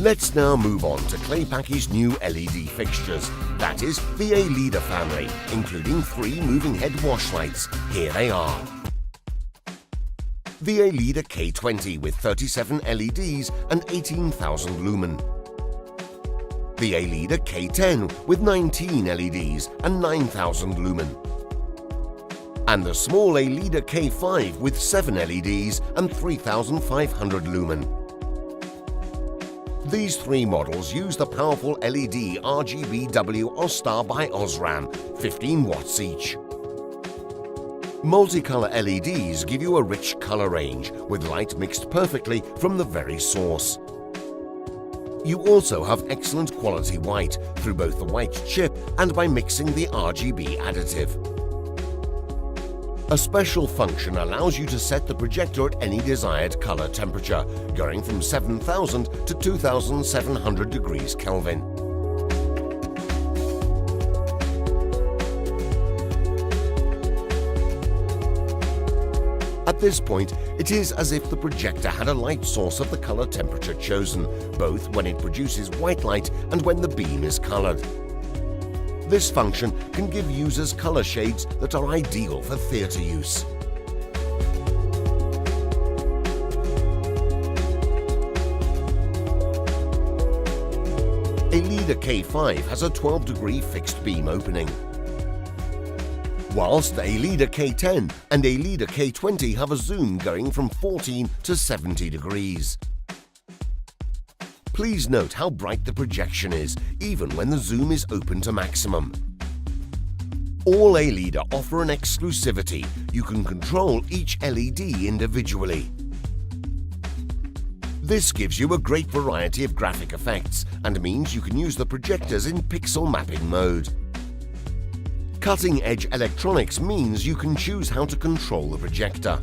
Let's now move on to Clay Paky's new LED fixtures, that is, the A.Leda family, including 3 moving head wash lights. Here they are. The A.Leda K20 with 37 LEDs and 18,000 lumen. The A.Leda K10 with 19 LEDs and 9,000 lumen. And the small A.Leda K5 with 7 LEDs and 3,500 lumen. These 3 models use the powerful LED RGBW OSSTAR by Osram, 15 watts each. Multicolor LEDs give you a rich color range, with light mixed perfectly from the very source. You also have excellent quality white through both the white chip and by mixing the RGB additive. A special function allows you to set the projector at any desired color temperature, going from 7,000 to 2,700 degrees Kelvin. At this point, it is as if the projector had a light source of the color temperature chosen, both when it produces white light and when the beam is colored. This function can give users color shades that are ideal for theater use. A.Leda K5 has a 12-degree fixed beam opening, whilst the A.Leda K10 and A.Leda K20 have a zoom going from 14 to 70 degrees. Please note how bright the projection is, even when the zoom is open to maximum. All A.Leda offer an exclusivity. You can control each LED individually. This gives you a great variety of graphic effects and means you can use the projectors in pixel mapping mode. Cutting-edge electronics means you can choose how to control the projector.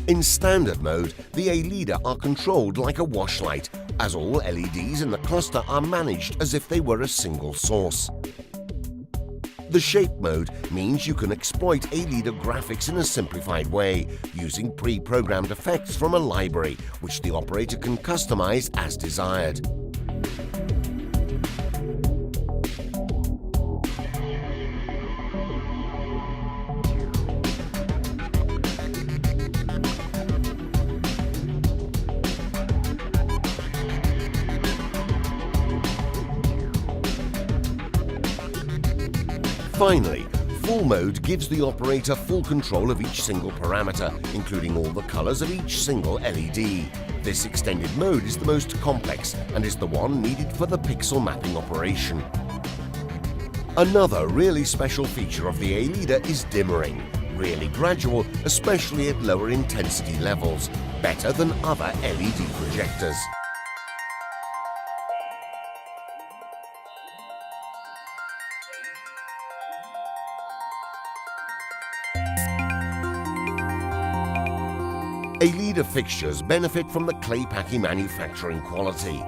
In standard mode, the A.Leda are controlled like a wash light, as all LEDs in the cluster are managed as if they were a single source. The shape mode means you can exploit A.Leda graphics in a simplified way, using pre-programmed effects from a library, which the operator can customize as desired. Finally, full mode gives the operator full control of each single parameter, including all the colors of each single LED. This extended mode is the most complex and is the one needed for the pixel mapping operation. Another really special feature of the A.Leda is dimmering, really gradual, especially at lower intensity levels, better than other LED projectors. A.Leda fixtures benefit from the Clay Paky manufacturing quality.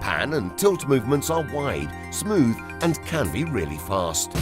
Pan and tilt movements are wide, smooth, and can be really fast.